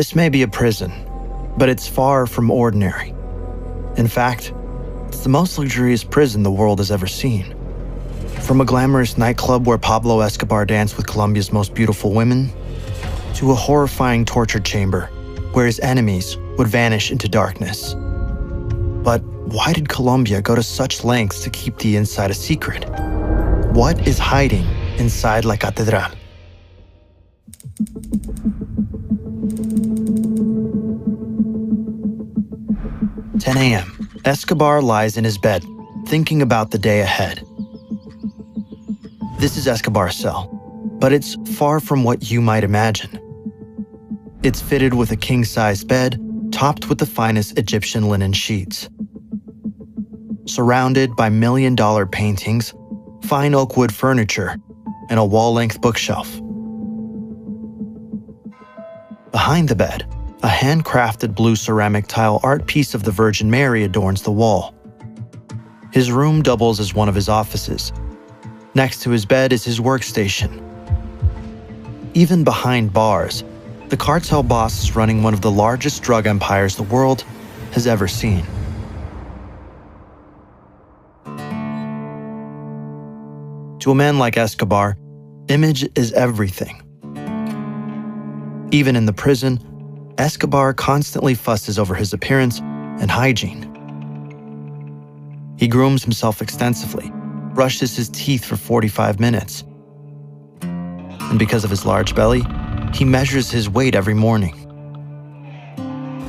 This may be a prison, but it's far from ordinary. In fact, it's the most luxurious prison the world has ever seen. From a glamorous nightclub where Pablo Escobar danced with Colombia's most beautiful women, to a horrifying torture chamber where his enemies would vanish into darkness. But why did Colombia go to such lengths to keep the inside a secret? What is hiding inside La Catedral? "10 a.m. Escobar lies in his bed, thinking about the day ahead. This is Escobar's cell, but it's far from what you might imagine. It's fitted with a king-size bed, topped with the finest Egyptian linen sheets. Surrounded by million-dollar paintings, fine oak wood furniture, and a wall-length bookshelf. Behind the bed, a handcrafted blue ceramic tile art piece of the Virgin Mary adorns the wall. His room doubles as one of his offices. Next to his bed is his workstation. Even behind bars, the cartel boss is running one of the largest drug empires the world has ever seen. To a man like Escobar, image is everything. Even in the prison, Escobar constantly fusses over his appearance and hygiene. He grooms himself extensively, brushes his teeth for 45 minutes. And because of his large belly, he measures his weight every morning.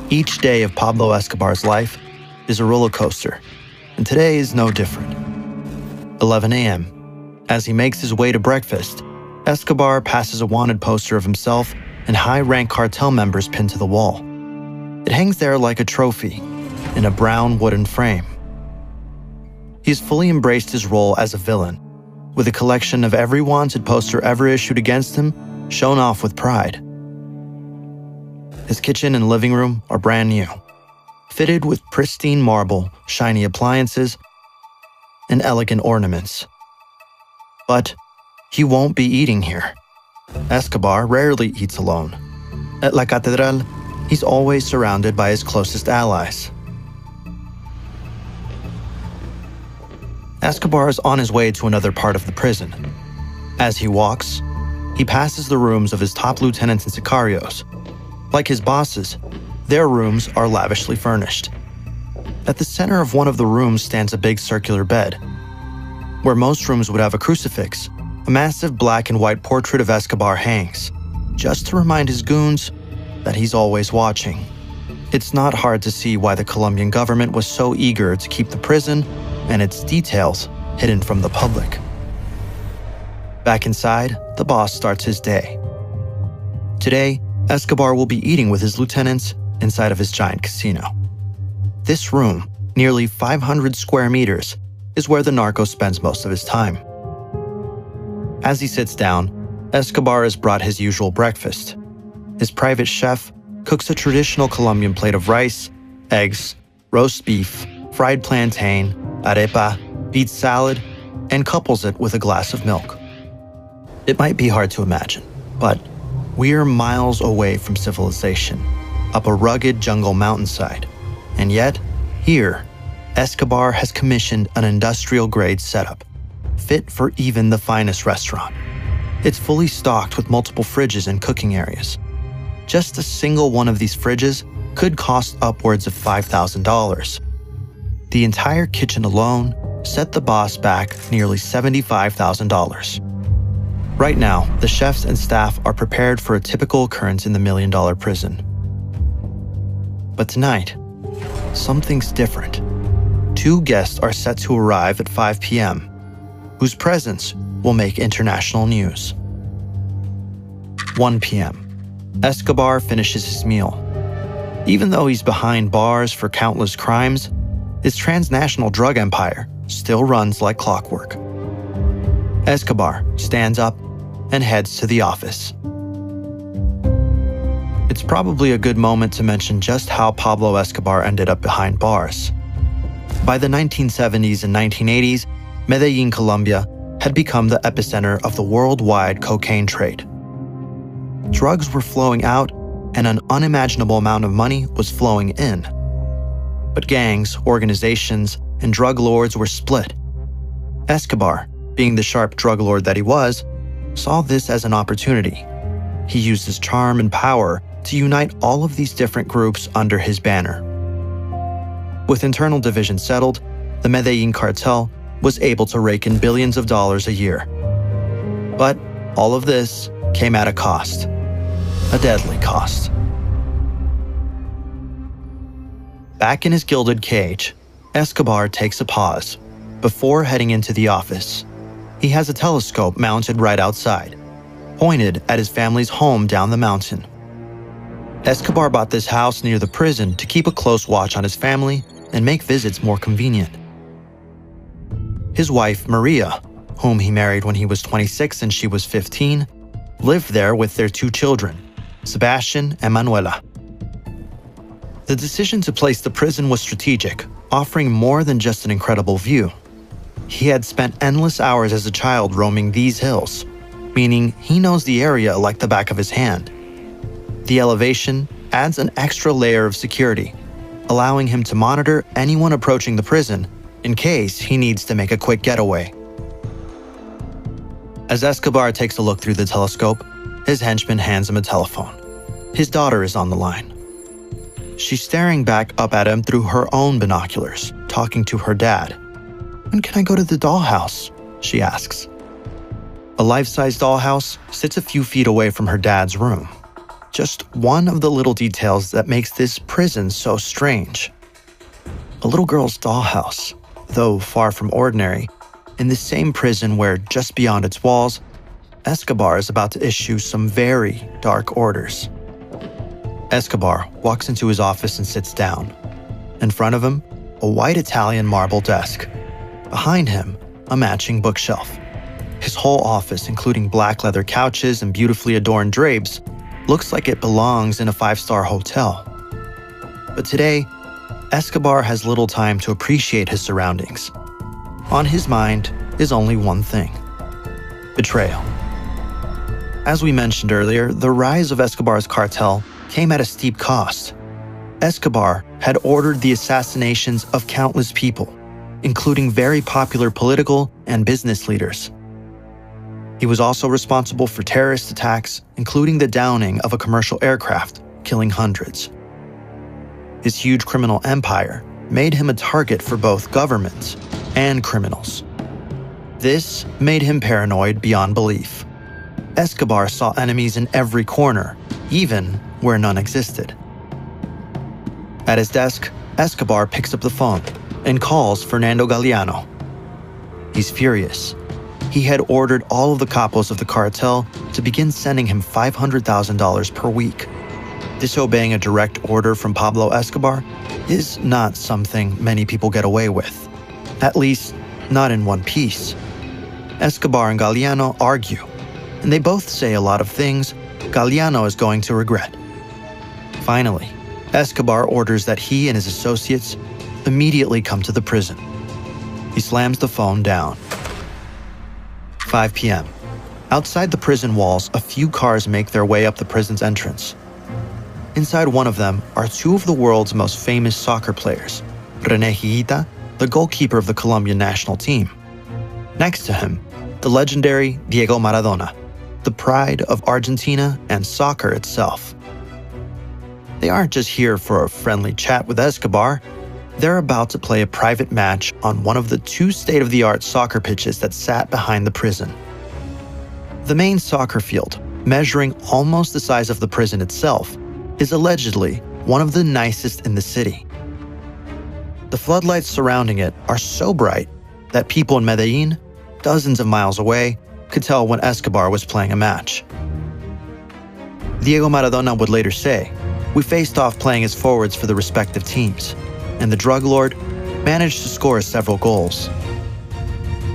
Each day of Pablo Escobar's life is a roller coaster, and today is no different. 11 a.m. As he makes his way to breakfast, Escobar passes a wanted poster of himself and high-rank cartel members pinned to the wall. It hangs there like a trophy, in a brown wooden frame. He's fully embraced his role as a villain, with a collection of every wanted poster ever issued against him shown off with pride. His kitchen and living room are brand new, fitted with pristine marble, shiny appliances, and elegant ornaments. But he won't be eating here. Escobar rarely eats alone. At La Catedral, he's always surrounded by his closest allies. Escobar is on his way to another part of the prison. As he walks, he passes the rooms of his top lieutenants and sicarios. Like his bosses, their rooms are lavishly furnished. At the center of one of the rooms stands a big circular bed. Where most rooms would have a crucifix, a massive black and white portrait of Escobar hangs, just to remind his goons that he's always watching. It's not hard to see why the Colombian government was so eager to keep the prison and its details hidden from the public. Back inside, the boss starts his day. Today, Escobar will be eating with his lieutenants inside of his giant casino. This room, nearly 500 square meters, is where the narco spends most of his time. As he sits down, Escobar has brought his usual breakfast. His private chef cooks a traditional Colombian plate of rice, eggs, roast beef, fried plantain, arepa, beet salad, and couples it with a glass of milk. It might be hard to imagine, but we're miles away from civilization, up a rugged jungle mountainside. And yet, here, Escobar has commissioned an industrial-grade setup, fit for even the finest restaurant. It's fully stocked with multiple fridges and cooking areas. Just a single one of these fridges could cost upwards of $5,000. The entire kitchen alone set the boss back nearly $75,000. Right now, the chefs and staff are prepared for a typical occurrence in the million-dollar prison. But tonight, something's different. 2 guests are set to arrive at 5 p.m., whose presence will make international news. 1 p.m. Escobar finishes his meal. Even though he's behind bars for countless crimes, his transnational drug empire still runs like clockwork. Escobar stands up and heads to the office. It's probably a good moment to mention just how Pablo Escobar ended up behind bars. By the 1970s and 1980s, Medellin, Colombia, had become the epicenter of the worldwide cocaine trade. Drugs were flowing out and an unimaginable amount of money was flowing in. But gangs, organizations, and drug lords were split. Escobar, being the sharp drug lord that he was, saw this as an opportunity. He used his charm and power to unite all of these different groups under his banner. With internal divisions settled, the Medellin cartel was able to rake in billions of dollars a year. But all of this came at a cost, a deadly cost. Back in his gilded cage, Escobar takes a pause before heading into the office. He has a telescope mounted right outside, pointed at his family's home down the mountain. Escobar bought this house near the prison to keep a close watch on his family and make visits more convenient. His wife, Maria, whom he married when he was 26 and she was 15, lived there with their 2 children, Sebastian and Manuela. The decision to place the prison was strategic, offering more than just an incredible view. He had spent endless hours as a child roaming these hills, meaning he knows the area like the back of his hand. The elevation adds an extra layer of security, allowing him to monitor anyone approaching the prison in case he needs to make a quick getaway. As Escobar takes a look through the telescope, his henchman hands him a telephone. His daughter is on the line. She's staring back up at him through her own binoculars, talking to her dad. "When can I go to the dollhouse?" she asks. A life-size dollhouse sits a few feet away from her dad's room. Just one of the little details that makes this prison so strange. A little girl's dollhouse, though far from ordinary, in the same prison where, just beyond its walls, Escobar is about to issue some very dark orders. Escobar walks into his office and sits down. In front of him, a white Italian marble desk. Behind him, a matching bookshelf. His whole office, including black leather couches and beautifully adorned drapes, looks like it belongs in a 5-star hotel. But today, Escobar has little time to appreciate his surroundings. On his mind is only one thing: betrayal. As we mentioned earlier, the rise of Escobar's cartel came at a steep cost. Escobar had ordered the assassinations of countless people, including very popular political and business leaders. He was also responsible for terrorist attacks, including the downing of a commercial aircraft, killing hundreds. His huge criminal empire made him a target for both governments and criminals. This made him paranoid beyond belief. Escobar saw enemies in every corner, even where none existed. At his desk, Escobar picks up the phone and calls Fernando Galeano. He's furious. He had ordered all of the capos of the cartel to begin sending him $500,000 per week. Disobeying a direct order from Pablo Escobar is not something many people get away with, at least not in one piece. Escobar and Galeano argue, and they both say a lot of things Galeano is going to regret. Finally, Escobar orders that he and his associates immediately come to the prison. He slams the phone down. 5 p.m. Outside the prison walls, a few cars make their way up the prison's entrance. Inside one of them are 2 of the world's most famous soccer players, René Higuita, the goalkeeper of the Colombian national team. Next to him, the legendary Diego Maradona, the pride of Argentina and soccer itself. They aren't just here for a friendly chat with Escobar. They're about to play a private match on one of the 2 state-of-the-art soccer pitches that sat behind the prison. The main soccer field, measuring almost the size of the prison itself, is allegedly one of the nicest in the city. The floodlights surrounding it are so bright that people in Medellin, dozens of miles away, could tell when Escobar was playing a match. Diego Maradona would later say, "We faced off playing as forwards for the respective teams, and the drug lord managed to score several goals."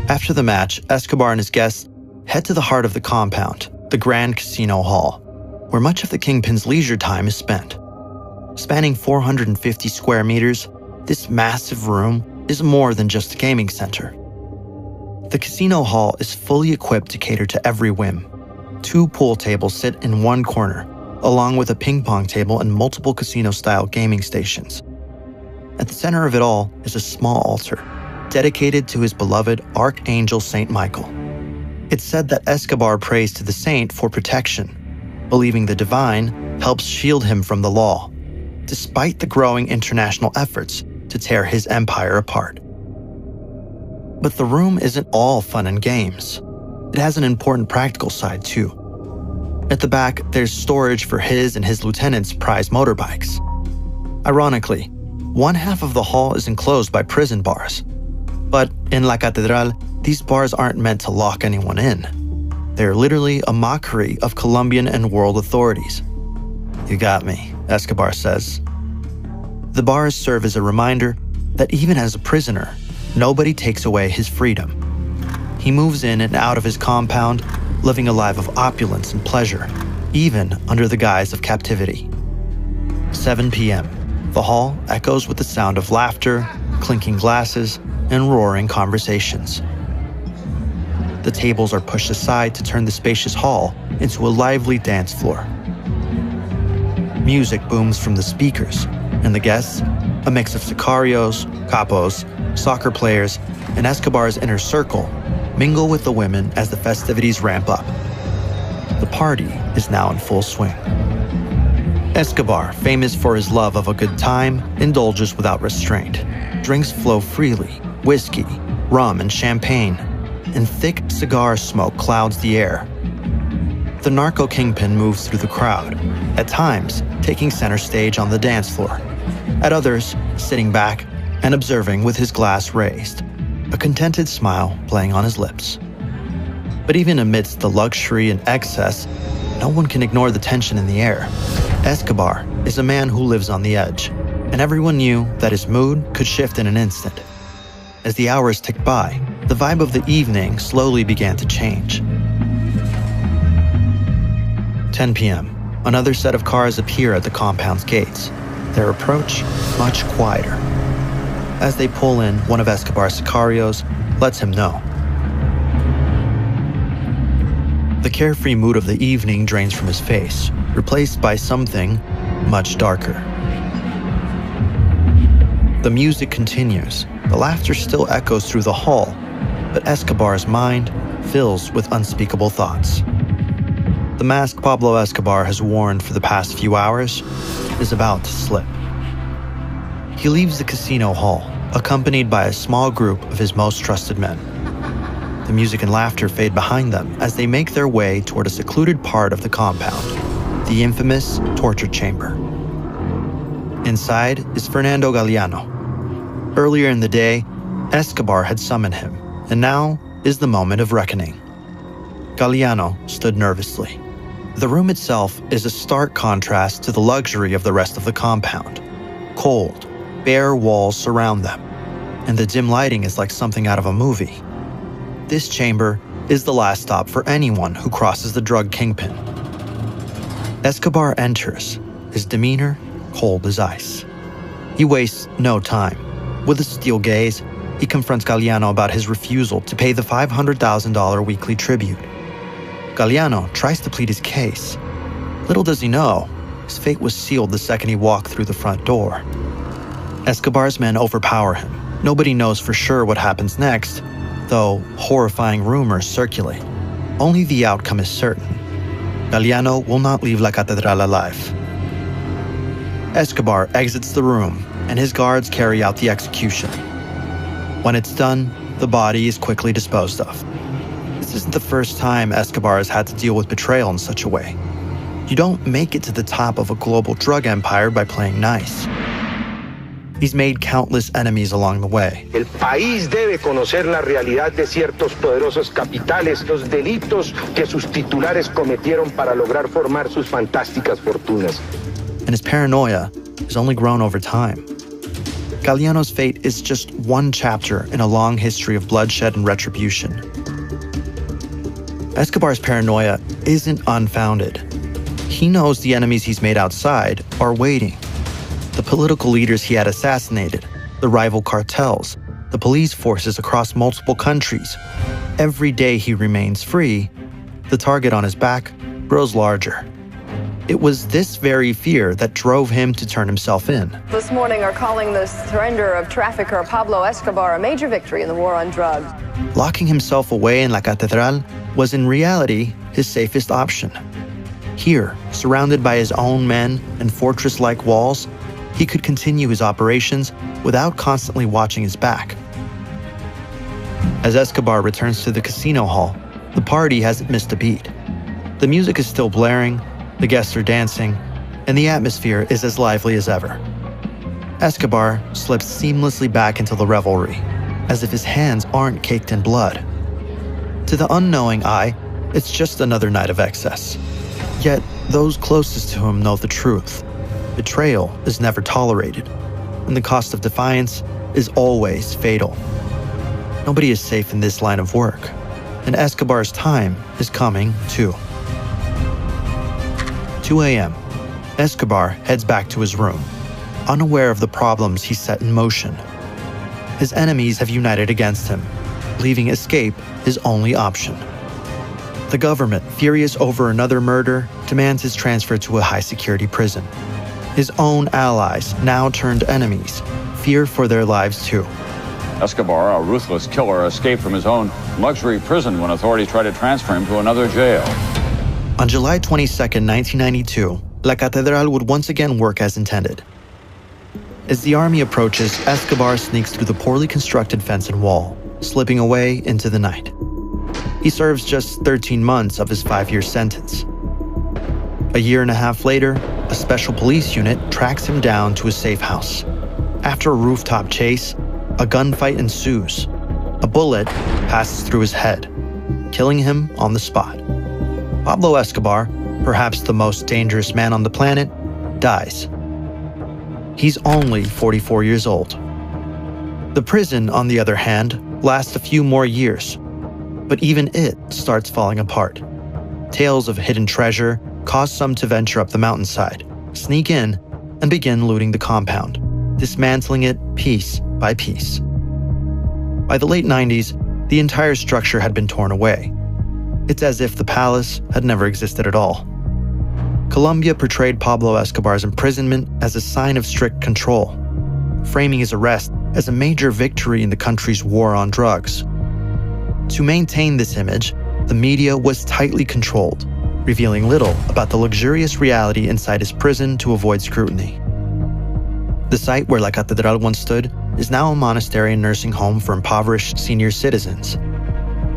After the match, Escobar and his guests head to the heart of the compound, the Grand Casino Hall, where much of the Kingpin's leisure time is spent. Spanning 450 square meters, this massive room is more than just a gaming center. The casino hall is fully equipped to cater to every whim. 2 pool tables sit in one corner, along with a ping pong table and multiple casino-style gaming stations. At the center of it all is a small altar, dedicated to his beloved Archangel Saint Michael. It's said that Escobar prays to the saint for protection, believing the divine helps shield him from the law, despite the growing international efforts to tear his empire apart. But the room isn't all fun and games. It has an important practical side too. At the back, there's storage for his and his lieutenants' prized motorbikes. Ironically, one half of the hall is enclosed by prison bars. But in La Catedral, these bars aren't meant to lock anyone in. They're literally a mockery of Colombian and world authorities. "You got me," Escobar says. The bars serve as a reminder that even as a prisoner, nobody takes away his freedom. He moves in and out of his compound, living a life of opulence and pleasure, even under the guise of captivity. 7 p.m. The hall echoes with the sound of laughter, clinking glasses, and roaring conversations. The tables are pushed aside to turn the spacious hall into a lively dance floor. Music booms from the speakers, and the guests, a mix of sicarios, capos, soccer players, and Escobar's inner circle, mingle with the women as the festivities ramp up. The party is now in full swing. Escobar, famous for his love of a good time, indulges without restraint. Drinks flow freely: whiskey, rum, and champagne, and thick cigar smoke clouds the air. The narco kingpin moves through the crowd, at times taking center stage on the dance floor, at others sitting back and observing with his glass raised, a contented smile playing on his lips. But even amidst the luxury and excess, no one can ignore the tension in the air. Escobar is a man who lives on the edge, and everyone knew that his mood could shift in an instant. As the hours ticked by, the vibe of the evening slowly began to change. 10 p.m. Another set of cars appear at the compound's gates, their approach much quieter. As they pull in, one of Escobar's sicarios lets him know. The carefree mood of the evening drains from his face, replaced by something much darker. The music continues. The laughter still echoes through the hall, but Escobar's mind fills with unspeakable thoughts. The mask Pablo Escobar has worn for the past few hours is about to slip. He leaves the casino hall, accompanied by a small group of his most trusted men. The music and laughter fade behind them as they make their way toward a secluded part of the compound, the infamous torture chamber. Inside is Fernando Galeano. Earlier in the day, Escobar had summoned him, and now is the moment of reckoning. Galeano stood nervously. The room itself is a stark contrast to the luxury of the rest of the compound. Cold, bare walls surround them, and the dim lighting is like something out of a movie. This chamber is the last stop for anyone who crosses the drug kingpin. Escobar enters, his demeanor cold as ice. He wastes no time. With a steel gaze, he confronts Galeano about his refusal to pay the $500,000 weekly tribute. Galeano tries to plead his case. Little does he know, his fate was sealed the second he walked through the front door. Escobar's men overpower him. Nobody knows for sure what happens next, though horrifying rumors circulate. Only the outcome is certain. Galeano will not leave La Catedral alive. Escobar exits the room, and his guards carry out the execution. When it's done, the body is quickly disposed of. This isn't the first time Escobar has had to deal with betrayal in such a way. You don't make it to the top of a global drug empire by playing nice. He's made countless enemies along the way. El país debe conocer la realidad de ciertos poderosos capitales, los delitos que sus titulares cometieron para lograr formar sus fantásticas fortunas. And his paranoia has only grown over time. Galeano's fate is just one chapter in a long history of bloodshed and retribution. Escobar's paranoia isn't unfounded. He knows the enemies he's made outside are waiting. The political leaders he had assassinated, the rival cartels, the police forces across multiple countries. Every day he remains free, the target on his back grows larger. It was this very fear that drove him to turn himself in. This morning are calling the surrender of trafficker Pablo Escobar a major victory in the war on drugs. Locking himself away in La Catedral was in reality his safest option. Here, surrounded by his own men and fortress-like walls, he could continue his operations without constantly watching his back. As Escobar returns to the casino hall, the party hasn't missed a beat. The music is still blaring, the guests are dancing, and the atmosphere is as lively as ever. Escobar slips seamlessly back into the revelry, as if his hands aren't caked in blood. To the unknowing eye, it's just another night of excess. Yet, those closest to him know the truth. Betrayal is never tolerated, and the cost of defiance is always fatal. Nobody is safe in this line of work, and Escobar's time is coming too. 2 a.m., Escobar heads back to his room, unaware of the problems he set in motion. His enemies have united against him, leaving escape his only option. The government, furious over another murder, demands his transfer to a high-security prison. His own allies, now turned enemies, fear for their lives too. Escobar, a ruthless killer, escaped from his own luxury prison when authorities tried to transfer him to another jail. On July 22, 1992, La Catedral would once again work as intended. As the army approaches, Escobar sneaks through the poorly constructed fence and wall, slipping away into the night. He serves just 13 months of his 5-year sentence. A year and a half later, a special police unit tracks him down to a safe house. After a rooftop chase, a gunfight ensues. A bullet passes through his head, killing him on the spot. Pablo Escobar, perhaps the most dangerous man on the planet, dies. He's only 44 years old. The prison, on the other hand, lasts a few more years, but even it starts falling apart. Tales of hidden treasure cause some to venture up the mountainside, sneak in, and begin looting the compound, dismantling it piece by piece. By the late 90s, the entire structure had been torn away. It's as if the palace had never existed at all. Colombia portrayed Pablo Escobar's imprisonment as a sign of strict control, framing his arrest as a major victory in the country's war on drugs. To maintain this image, the media was tightly controlled, revealing little about the luxurious reality inside his prison to avoid scrutiny. The site where La Catedral once stood is now a monastery and nursing home for impoverished senior citizens.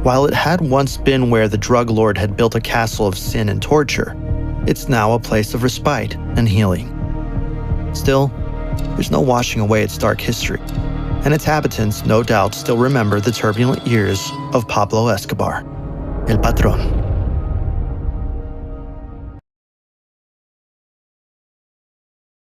While it had once been where the drug lord had built a castle of sin and torture, it's now a place of respite and healing. Still, there's no washing away its dark history, and its inhabitants no doubt still remember the turbulent years of Pablo Escobar, El Patron.